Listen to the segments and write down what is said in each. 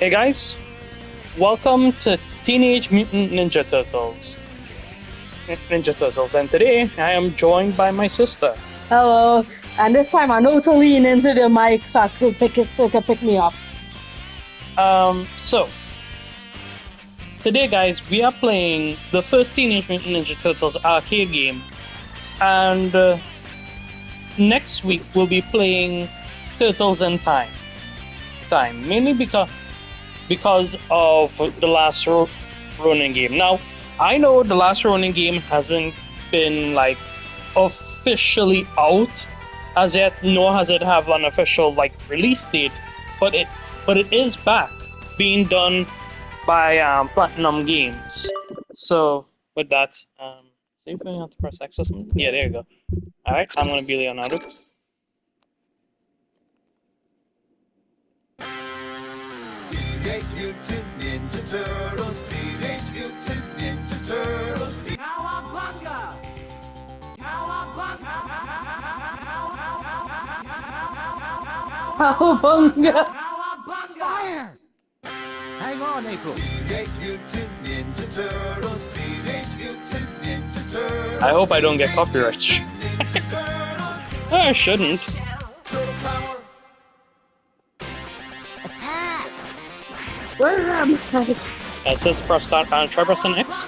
Hey guys, welcome to Teenage Mutant Ninja Turtles. And today I am joined by my sister. Hello, and this time I know to lean into the mic so it could pick me up. So today, guys, we are playing the first Teenage Mutant Ninja Turtles arcade game, and next week we'll be playing Turtles in Time. Mainly because of the last Ronin game. Now, I know the last Ronin game hasn't been like officially out as yet, nor has it have an official like release date, but it is back, being done by Platinum Games. So with that, see if I have to press X or something. Yeah, there you go. All right, I'm gonna be Leonardo. Teenage Mutant Ninja Turtles, Teenage Mutant Ninja Turtles, Cowabunga! Cowabunga! Cowabunga! Cowabunga! Fire! Hang on, April. Teenage Mutant Ninja Turtles, Teenage Mutant Ninja Turtles. I hope I don't get copyright. Ninja Turtles, I shouldn't. Turtle Power. Attack! Where am I? It says press start. Try pressing X.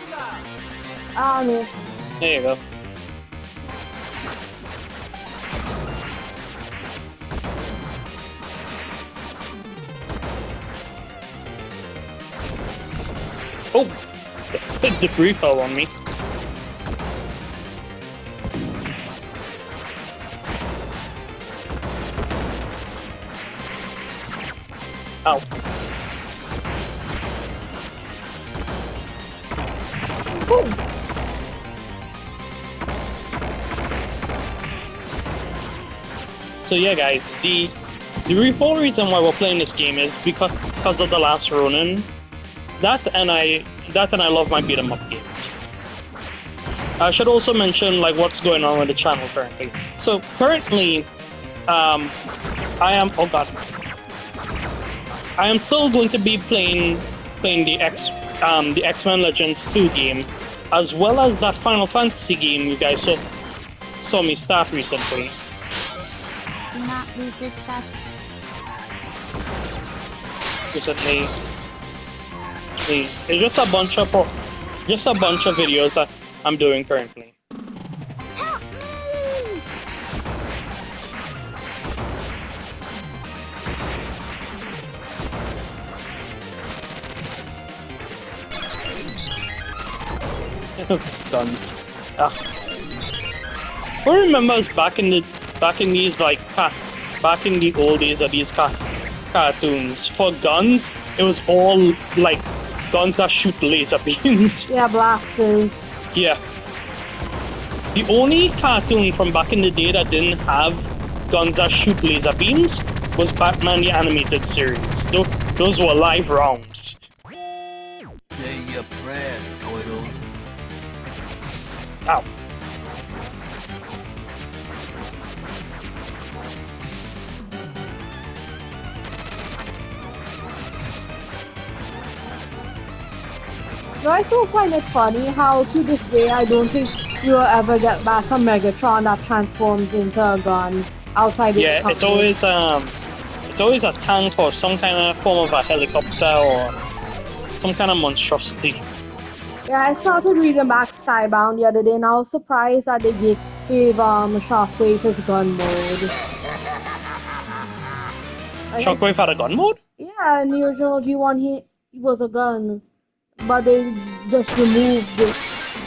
No. There you go. Oh, the debris fell on me. Ow. So yeah, guys, the whole reason why we're playing this game is because of the last Ronin. That and I love my beat 'em up games. I should also mention like what's going on with the channel currently. So currently, I am still going to be playing the X-Men Legends 2 game, as well as that Final Fantasy game you guys saw me start recently. Do not lose this stuff. Recently. It's just a bunch of videos that I'm doing currently. Help me! Guns. Who remembers back in the old days of these cartoons? For guns, it was all like guns that shoot laser beams. Yeah, blasters. Yeah. The only cartoon from back in the day that didn't have guns that shoot laser beams was Batman the Animated Series. Those were live rounds. Say your prayers, Turtle. Ow. No, I still find it funny how to this day I don't think you will ever get back a Megatron that transforms into a gun outside Yeah, the it's always a tank or some kind of form of a helicopter or some kind of monstrosity. Yeah, I started reading back Skybound the other day and I was surprised that they gave Shockwave his gun mode. Shockwave had a gun mode? Yeah, in the original G1 he was a gun. But they just removed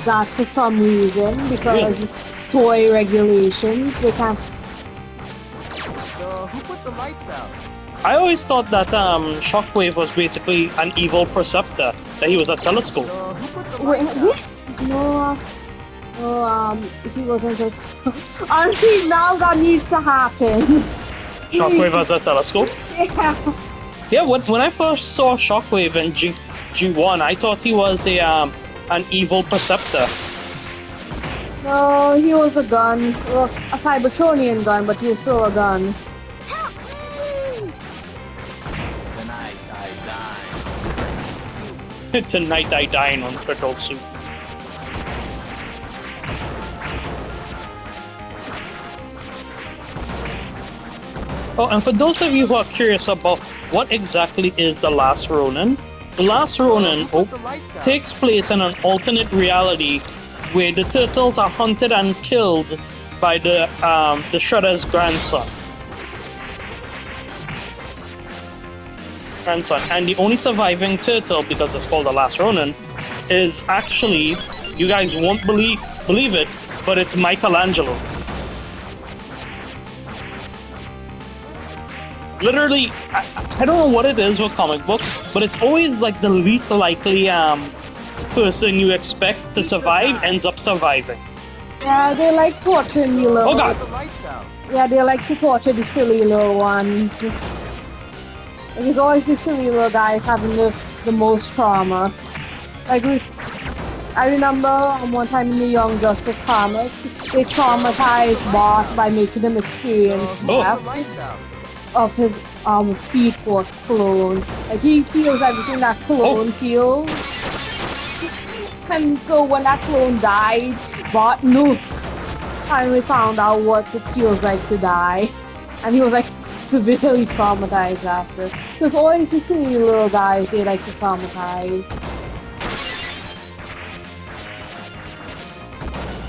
that for some reason because Really? toy regulations. They can't. Who put the lights out? I always thought that Shockwave was basically an evil preceptor, that he was a telescope. Who put the Wait, lights what? out? No, he wasn't just. Honestly, now that needs to happen. Shockwave as a telescope? Yeah. Yeah, when I first saw Shockwave in G1, I thought he was an evil preceptor. No, he was a gun. Well, a Cybertronian gun, but he was still a gun. Help me! Tonight I die. Tonight I dine on turtle soup. Oh, and for those of you who are curious about what exactly is The Last Ronin, The Last Ronin takes place in an alternate reality where the turtles are hunted and killed by the Shredder's grandson. And the only surviving turtle, because it's called The Last Ronin, is actually, you guys won't believe it, but it's Michelangelo. Literally, I don't know what it is with comic books, but it's always like the least likely person you expect to survive ends up surviving. Yeah, they like torturing the little. Oh god! Yeah, they like to torture the silly little ones. Like, it's always the silly little guys having the most trauma. Like I remember one time in the Young Justice comics, they traumatized Bart by making him experience death of his Speed Force clone. Like, he feels everything that clone feels. And so when that clone died, Bart finally found out what it feels like to die. And he was like severely traumatized after. There's always these silly little guys they like to traumatize.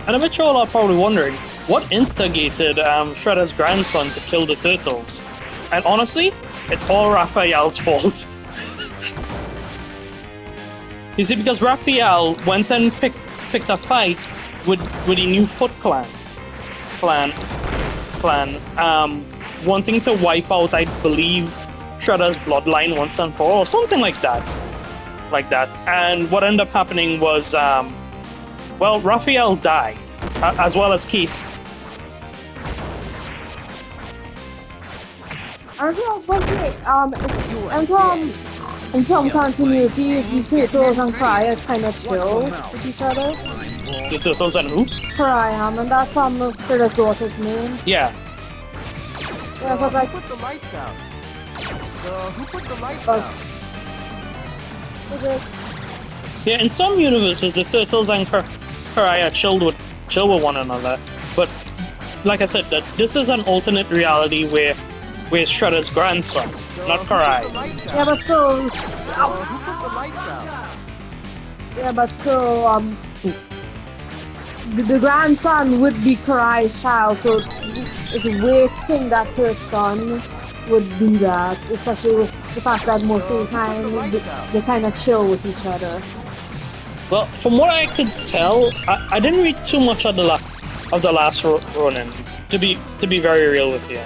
And I'm sure all are probably wondering, what instigated Shredder's grandson to kill the turtles? And honestly, it's all Raphael's fault. You see, because Raphael went and picked a fight with the new Foot Clan, wanting to wipe out, I believe, Shredder's bloodline once and for all, something like that. And what ended up happening was, well, Raphael died, as well as Casey. And so, in some continuity, the Turtles and Cry are kind of chill with each other. The Turtles and who? Cryam, and that's Shredder's daughter's name. Yeah. Yeah, but like, Who put the lights out? Who put the lights But- out? Yeah, in some universes, the Turtles and Cry are chill with one another. But, like I said, that this is an alternate reality where Shredder's grandson, not Karai. yeah, but still, Who put the lights out? yeah, but still, the grandson would be Karai's child, so it's weird to think that her son would do that, especially with the fact that most of the time they kind of chill with each other. Well, from what I could tell, I didn't read too much of the Last Ronin, to be very real with you.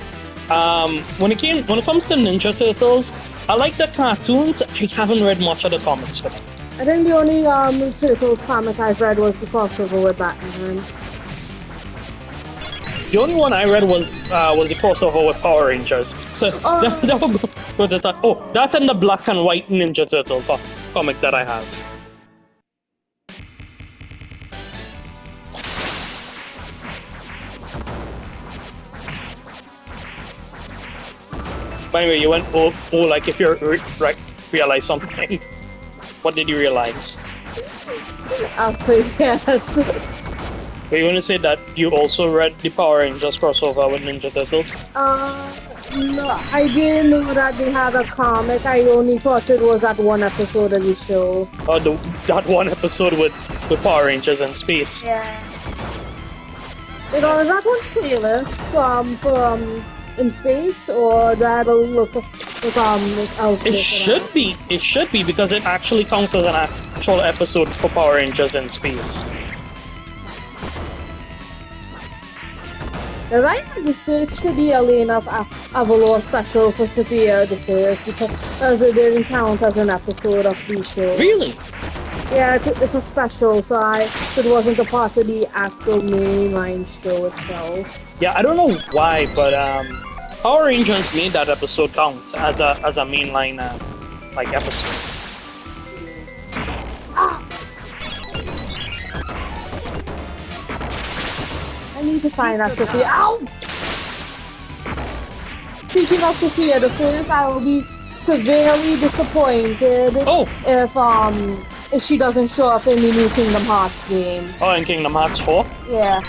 When it comes to Ninja Turtles, I like the cartoons. I haven't read much of the comics for them. I think the only Turtles comic I've read was the crossover with Batman. The only one I read was the crossover with Power Rangers. So that will go with the that and the black and white Ninja Turtle comic that I have. By the way, you went like if you're realize something. What did you realize? Actually, yes. Were you going to say that you also read the Power Rangers crossover with Ninja Turtles? No, I didn't know that they had a comic. I only thought it was that one episode of the show. Oh, that one episode with Power Rangers in space. Yeah. Because that one playlist for in space, or that will look else. It should be because it actually counts as an actual episode for Power Rangers in space. Because I had to search the DLA of Avalor special for Sophia the First because it didn't count as an episode of the show. Really? Yeah, it's a special, so it wasn't a part of the actual mainline show itself. Yeah, I don't know why, but Power Rangers made that episode count as a mainline episode. I need to find that Sophia. Ow! Speaking of Sophia the First, I will be severely disappointed if she doesn't show up in the new Kingdom Hearts game. Oh, in Kingdom Hearts 4? Yeah.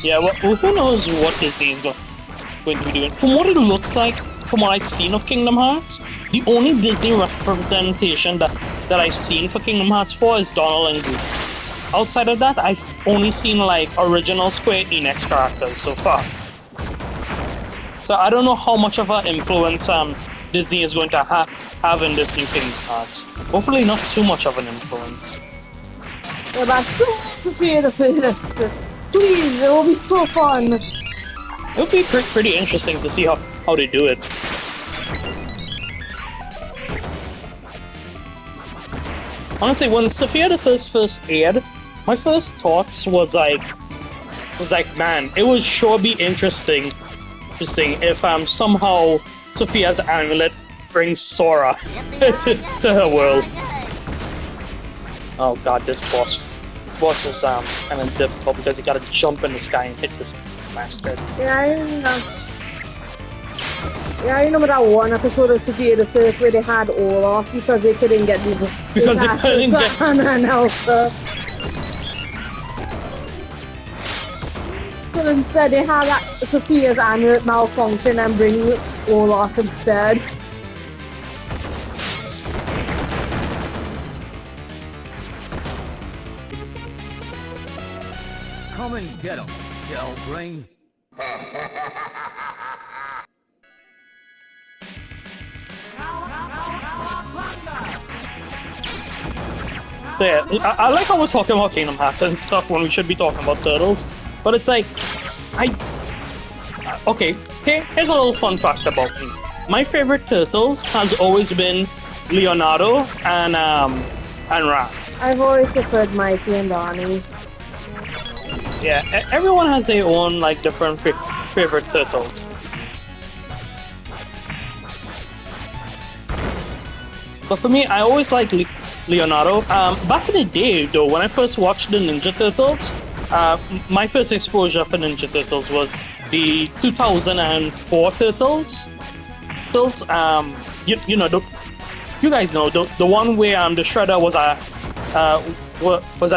Yeah, well, who knows what Disney is going to be doing. From what it looks like, from what I've seen of Kingdom Hearts, the only Disney representation that I've seen for Kingdom Hearts 4 is Donald and Goofy. Outside of that, I've only seen like original Square Enix characters so far. So I don't know how much of an influence Disney is going to have in this new Kingdom Hearts. Hopefully not too much of an influence. Yeah, but I'm still Sophia the First. Please, it will be so fun. It would be pretty interesting to see how they do it. Honestly, when Sophia the first aired, my first thoughts was like, man, it would sure be interesting if somehow Sophia's amulet brings Sora to her world. Oh god, this boss is kind of difficult because you gotta jump in the sky and hit this bastard. Yeah, I remember that one episode of Sophia the First where they had Olaf because they couldn't get the Because they couldn't get and Elsa. So instead they had that Sophia's amulet malfunction and bring Olaf instead. Come and get him, Gel Brain. Yeah, I like how we're talking about Kingdom Hearts and stuff when we should be talking about Turtles, but it's like, okay, here's a little fun fact about me. My favorite Turtles has always been Leonardo and Raph. I've always preferred Mikey and Donnie. Yeah, everyone has their own like different favorite Turtles. But for me, I always like Leonardo. Back in the day, though, when I first watched the Ninja Turtles, my first exposure for Ninja Turtles was the 2004 Turtles. You know, you guys know the one where the Shredder was an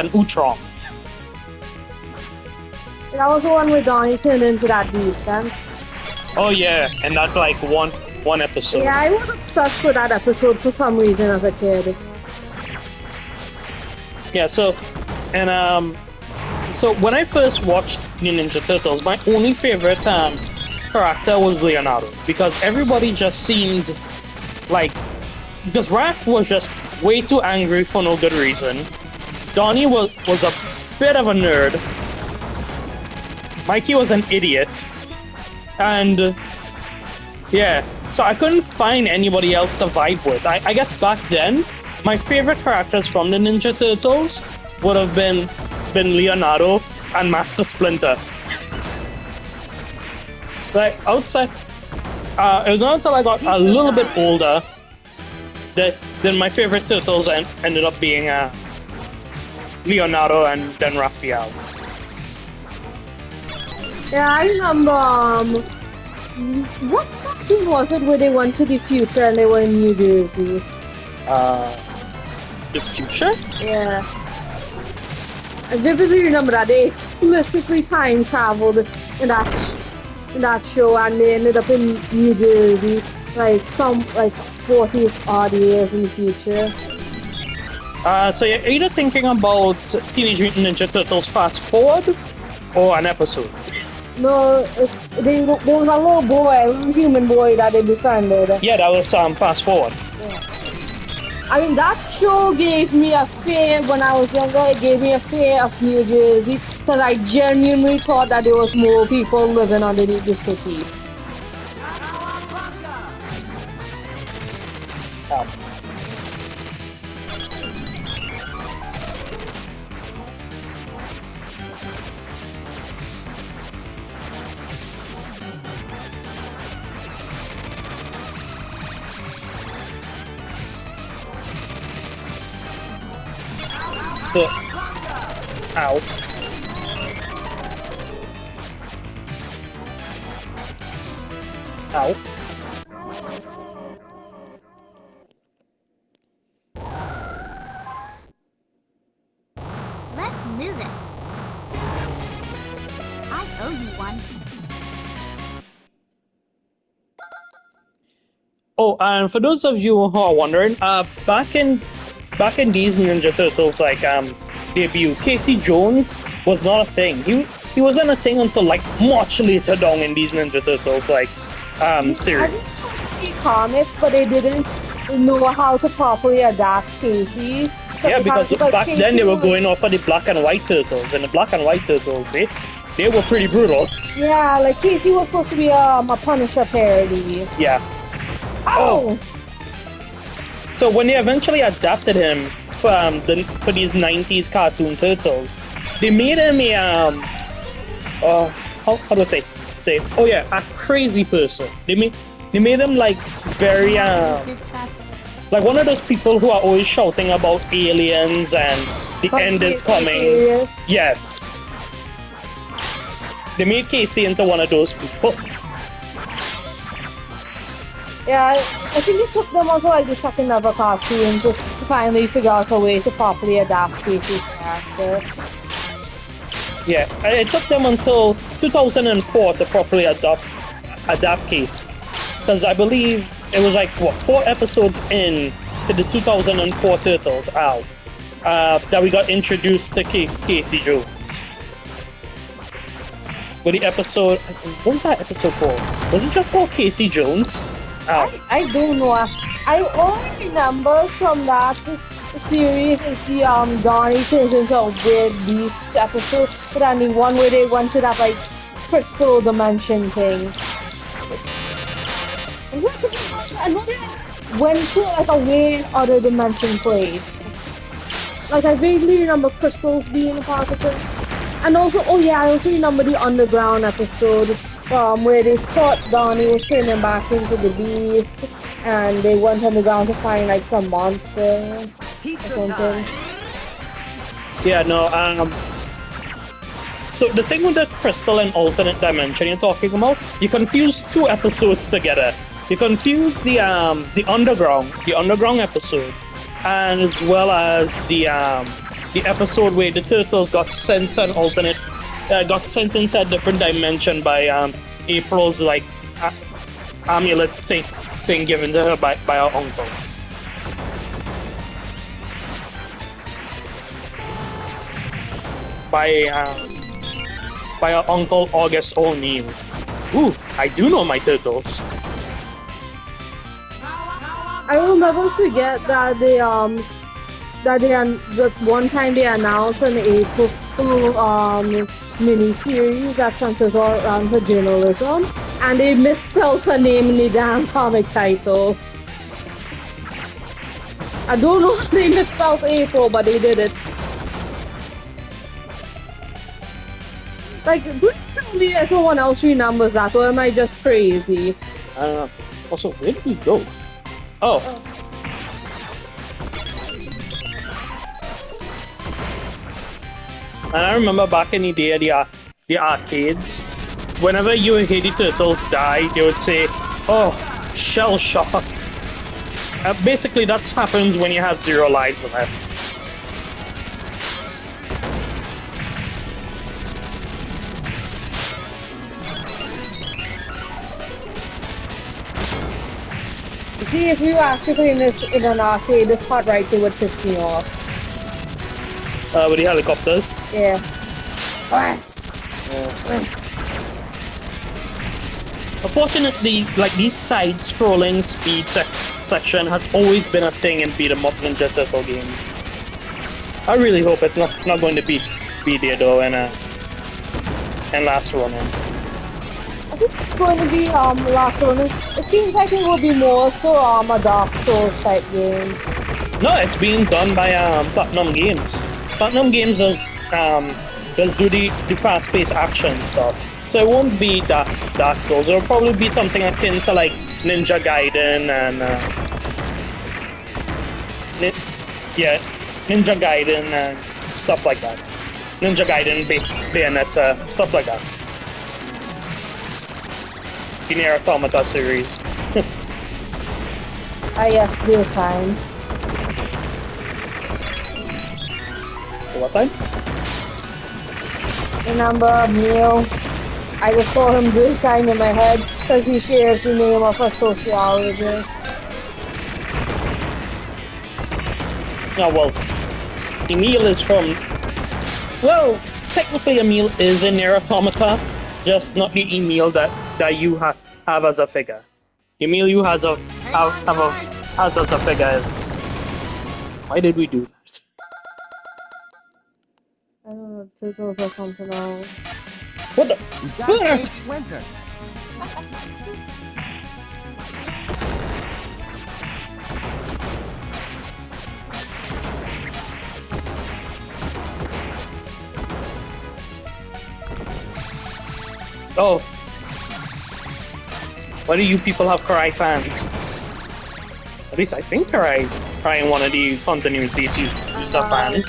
Utron. That was the one where Donnie turned into that beast, and Oh yeah, and that like one episode. yeah, I was obsessed with that episode for some reason as a kid. Yeah, so when I first watched the Ninja Turtles, my only favorite character was Leonardo because everybody just seemed like because Raph was just way too angry for no good reason. Donnie was a bit of a nerd. Mikey was an idiot, and yeah, so I couldn't find anybody else to vibe with. I guess back then, my favorite characters from the Ninja Turtles would have been Leonardo and Master Splinter. Like outside, it was not until I got a little bit older that then my favorite Turtles ended up being Leonardo and then Raphael. Yeah, I remember. What cartoon was it where they went to the future and they were in New Jersey? The future? Yeah. I vividly remember that they explicitly time traveled in that show and they ended up in New Jersey, like 40 odd years in the future. So you're either thinking about Teenage Mutant Ninja Turtles Fast Forward or an episode? No, there was a little boy, a little human boy that they befriended. Yeah, that was Fast Forward. Yeah. I mean, that show gave me a fear when I was younger. It gave me a fear of New Jersey because I genuinely thought that there was more people living underneath the city. Oh. Ow. Ow. moving. I owe you one. Oh, and for those of you who are wondering, back in these Ninja Turtles debut, Casey Jones was not a thing. He wasn't a thing until like much later down in these Ninja Turtles series. Comics, but they didn't know how to properly adapt Casey. So Yeah, because back Casey then they were was- going off of the Black and White Turtles, and the Black and White Turtles they were pretty brutal. Yeah, like Casey was supposed to be a Punisher parody. Yeah. Oh, So when they eventually adapted him for these '90s cartoon turtles, they made him how do I say a crazy person. They made him like very like one of those people who are always shouting about aliens and the end is coming. Serious. Yes. They made Casey into one of those people. Yeah, I think it took them also like the second ever cartoon to finally figure out a way to properly adapt Casey's character. Yeah, and it took them until 2004 to properly adapt Casey. Because I believe it was like, 4 episodes in to the 2004 Turtles out that we got introduced to Casey Jones. With the episode, what was that episode called? Was it just called Casey Jones? I don't know. I only remember from that series is the Donnie turns into a weird beast episode, but then the one where they went to that like crystal dimension thing. I know they went to like a weird other dimension place. Like I vaguely remember crystals being a part of it. And also, I also remember the underground episode where they thought Donnie was turning back into the beast, and they went underground to find like some monster or something. Yeah, no, so the thing with the crystal and alternate dimension you're talking about, you confuse 2 episodes together. You confuse the underground episode, and as well as the episode where the turtles got sent an alternate, got sent into a different dimension by April's like amulet thing given to her by her uncle. By her uncle August O'Neill. Ooh, I do know my turtles. I will never forget that that one time they announced an April mini-series that centers all around her journalism, and they misspelled her name in the damn comic title. I don't know if they misspelled April, but they did it. Like, please tell me that someone else remembers that, or am I just crazy? Also, where did we go? Oh. And I remember back in the day, the arcades, whenever you and Katie Turtles die, they would say, "Oh, shell shock." Basically, that happens when you have 0 lives left. See, if you actually playing this in an arcade, this part right here would piss me off. With the helicopters. Yeah. Unfortunately, like these side-scrolling speed section has always been a thing in beat-em-up Ninja Turtle games. I really hope it's not going to be there though in Last Ronin. I think it's going to be last one. It seems like it will be more so a Dark Souls type game. No, it's being done by Platinum Games. Platinum Games does do the fast-paced action stuff. So it won't be Dark Souls. It'll probably be something akin to like Ninja Gaiden and Ninja Gaiden and stuff like that. Ninja Gaiden, Bayonetta, stuff like that. The Nier Automata series. Yes, real time. What time? Remember Neil? I just call him Good Time in my head because he shares the name of a sociologist. Oh, well, Emil is from... Well, technically Emil is in Nier Automata, just not the Emil that you have as a figure. Emil you has has as a figure. Why did we do that? I don't know, Turtles or something else. What the? That Splinter! ain't Splinter. Oh. Why do you people have Karai fans? At least I think Karai in one of the continuities is a fan.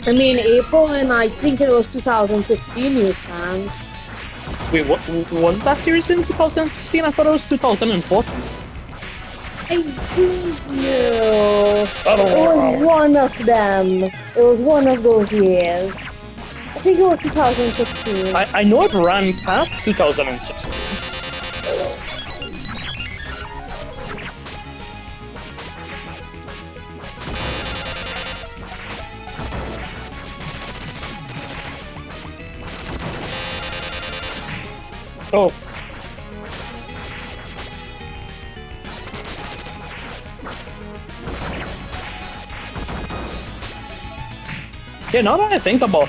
I mean, April and I think it was 2016 news fans. Wait, what was that series in 2016? I thought it was 2014. I don't know. It was one of them. It was one of those years. I think it was 2016. I know it ran past 2016. Oh. Yeah, now that I think about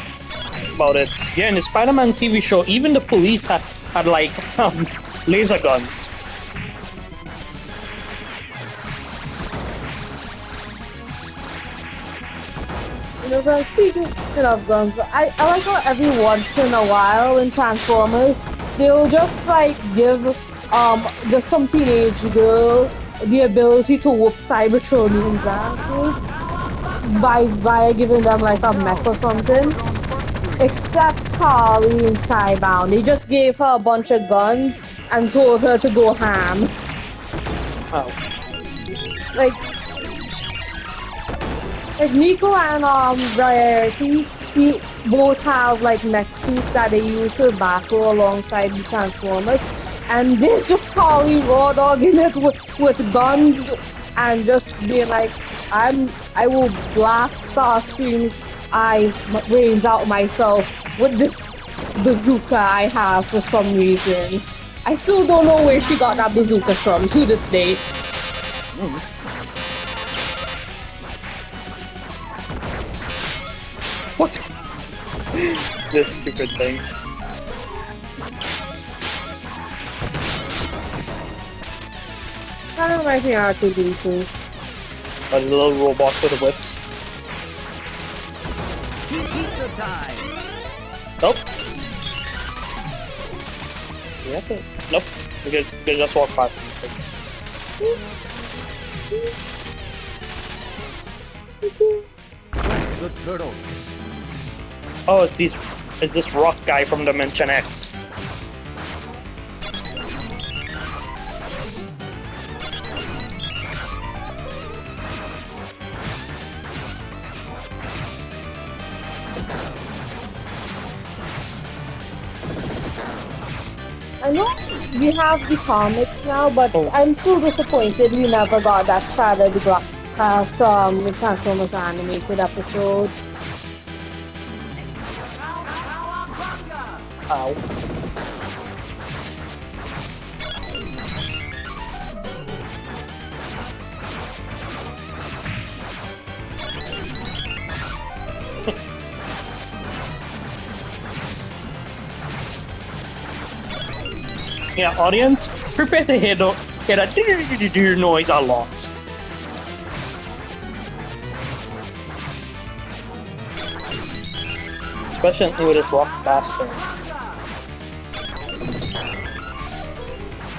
it, yeah, in the Spider-Man TV show, even the police had like laser guns. You know, so speaking of guns, I like how every once in a while in Transformers, they'll just like give just some teenage girl the ability to whoop Cybertronians ass by giving them like a mech or something. Except Carly in Skybound. They just gave her a bunch of guns and told her to go ham. Oh. Like Nico and Rarity, he both have like mech suits that they use to battle alongside the Transformers. And there's just Carly raw dogging it with guns and just being like, I will blast Starscream's brains out myself with this bazooka I have for some reason. I still don't know where she got that bazooka from to this day. What? This stupid thing. Kind of reminds me of R2D2. A little robot with the whips. Pizza time. Nope. Yeah, nope. We can just walk past these things. The turtle. Oh, it's this rock guy from Dimension X. I know we have the comics now, but I'm still disappointed we never got that Shadow the Glass Transformers animated episode. Ow. Yeah, audience, prepare to hear that noise a lot. Especially with this rock bastard.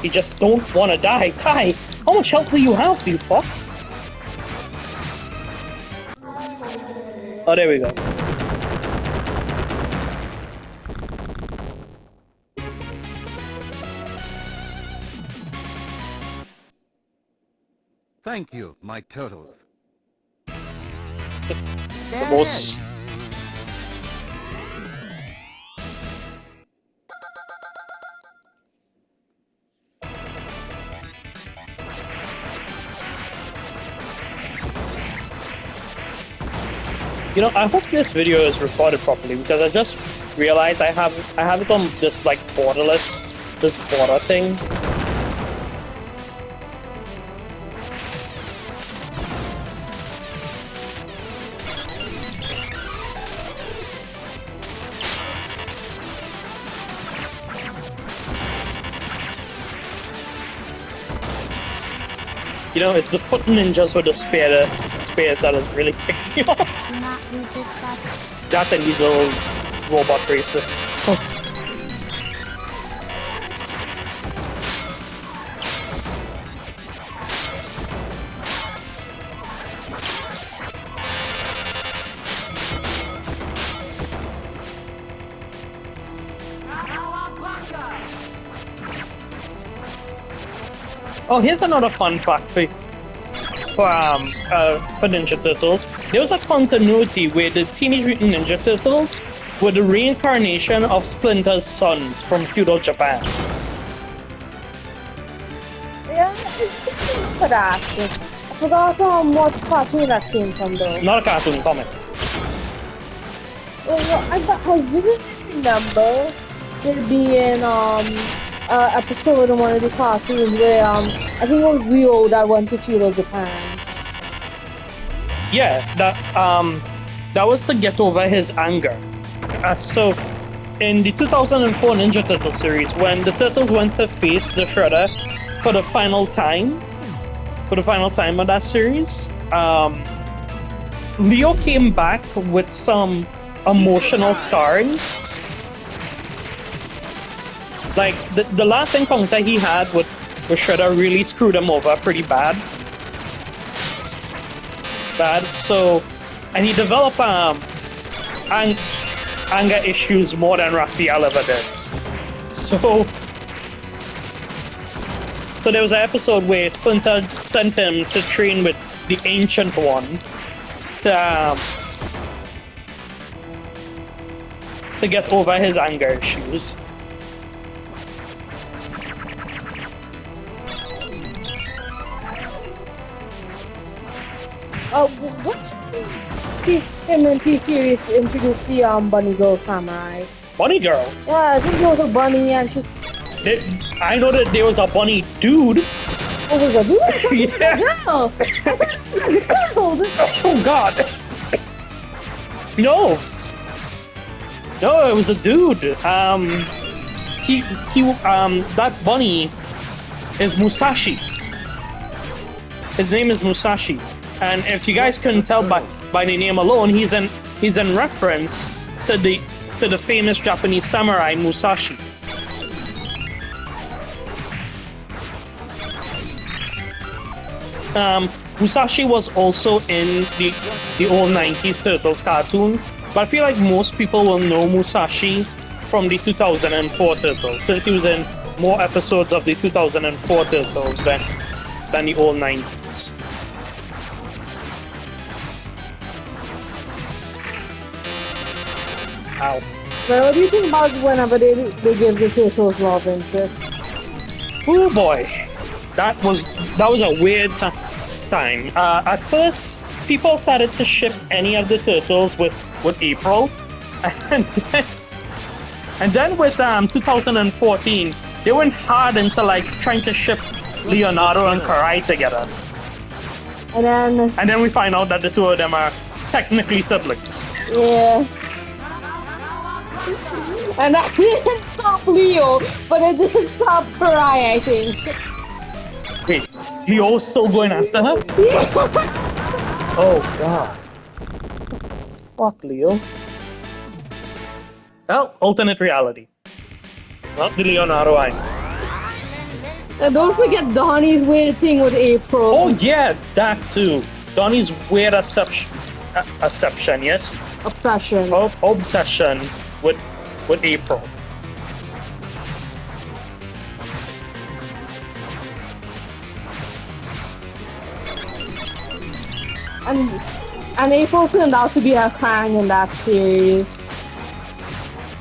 You just don't want to die. Die! How much health do you have, you fuck? Oh, there we go. Thank you, my turtle. The most... You know, I hope this video is recorded properly because I just realized I have it on this like this border thing. You know, it's the foot ninjas with the spears that is really ticking me off. That and these little robot races. Oh, here's another fun fact for Ninja Turtles. There was a continuity where the Teenage Mutant Ninja Turtles were the reincarnation of Splinter's sons from feudal Japan. Yeah, it's good for that. I forgot what cartoon that came from though. Not a cartoon, comic. Well, I really remember there being episode in one of the cartoons where I think it was Rio that went to feudal Japan. Yeah, that was to get over his anger. So, in the 2004 Ninja Turtle series, when the Turtles went to face the Shredder for the final time of that series, Leo came back with some emotional scarring. Like, the last encounter he had with Shredder really screwed him over pretty bad. So, and he developed anger issues more than Raphael ever did. So there was an episode where Splinter sent him to train with the Ancient One to get over his anger issues. What TMNT series to introduce the Bunny Girl Samurai? Bunny Girl? Yeah, I think there was a bunny and she... I know that there was a bunny dude. Oh, was a dude? I thought it was Yeah. a girl. I thought it was a girl. Oh God! No, it was a dude. That bunny is Musashi. His name is Musashi, and if you guys couldn't tell by the name alone, he's in reference to the famous Japanese samurai Musashi. Musashi was also in the old 90s Turtles cartoon, but I feel like most people will know Musashi from the 2004 Turtles, since he was in more episodes of the 2004 Turtles than the old 90s. Ow. Well, what do you think about whenever they give the Turtles love interest? Oh boy, that was a weird time. At first, people started to ship any of the Turtles with April, and then with 2014, they went hard into like trying to ship Leonardo and Karai together. And then we find out that the two of them are technically siblings. yeah. And that didn't stop Leo, but it didn't stop Karai, I think. Wait, Leo's still going after her? Oh God. Fuck Leo. Well, alternate reality. Not the Leonardo I know. And don't forget Donnie's weird thing with April. Oh yeah, that too. Donnie's weird assumption, yes? Obsession. Obsession with April. And April turned out to be a Krang in that series.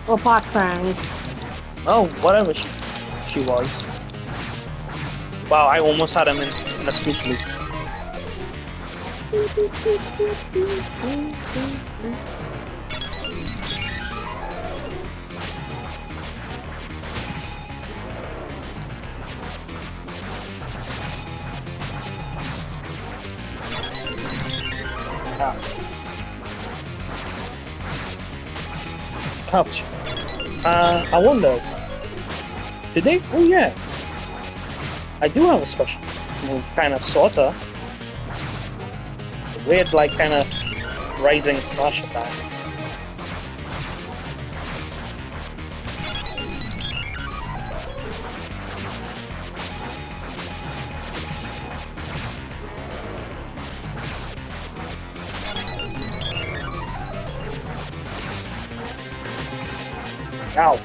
Or part Krang. Oh, whatever she was. Wow, I almost had him in a scoop loop. Ouch. I wonder. Did they? Oh yeah. I do have a special move, kinda sorta. Weird, like, kinda rising slash attack. Ow.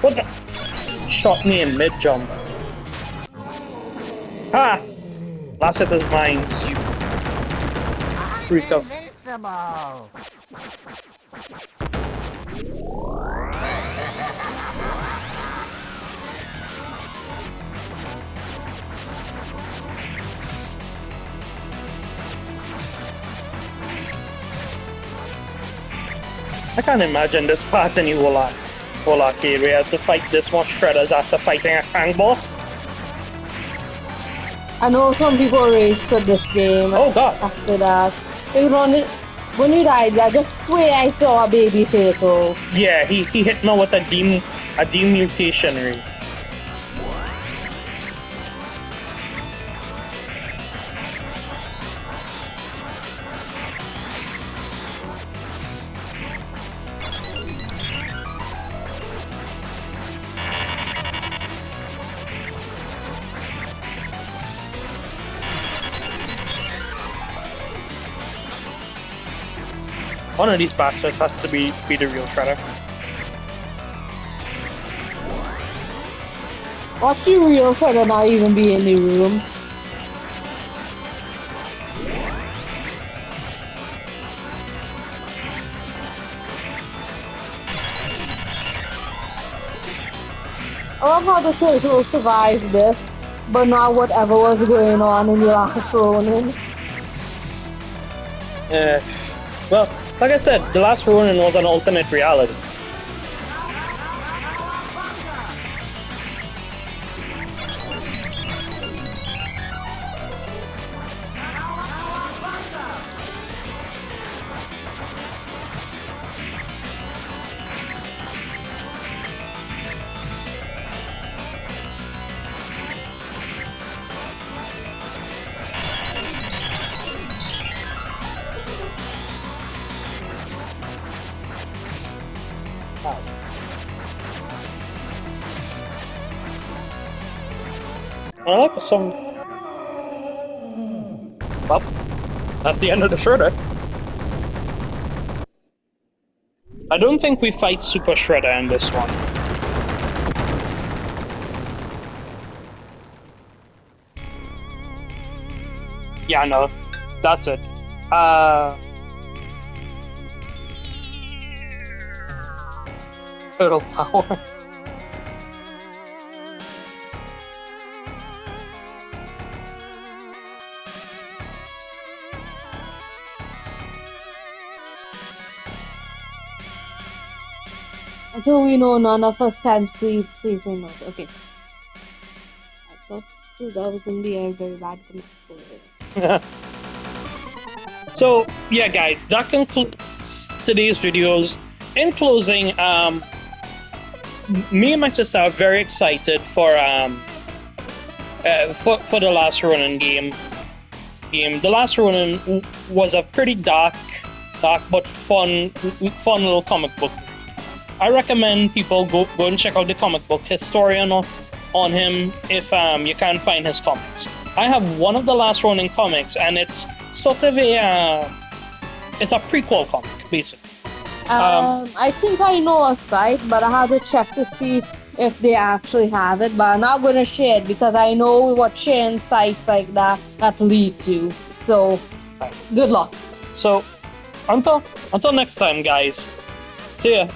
What the? Shot me in mid-jump. Ha! Last hit is mine, you freak of... Invincible. I can't imagine this part in the whole arcade where you have to fight this much shredders after fighting a Krang boss. I know some people rage for this game. Oh god. After that, when you died, I just swear I saw a baby turtle. Yeah, he hit me with a demutation ring. One of these bastards has to be the real Shredder. What's the real Shredder not even be in the room? I love how the turtle survived this, but not whatever was going on in the last Ronin. Well, like I said, the last Ronin was an alternate reality. Well, for some... Well, that's the end of the Shredder. I don't think we fight Super Shredder in this one. Yeah, no. That's it. Turtle power. Until we know none of us can sleep or not. Okay. I thought that was gonna be a very bad connection. So, yeah, guys, that concludes today's videos. In closing, me and my sister are very excited for the last Ronin game. The last Ronin was a pretty dark but fun little comic book. I recommend people go and check out the comic book Historian on him if you can't find his comics. I have one of the last Ronin comics, and it's sort of it's a prequel comic, basically. I think I know a site, but I have to check to see if they actually have it. But I'm not gonna share it because I know what sharing sites like that lead to. So, good luck. So, until next time, guys. See ya.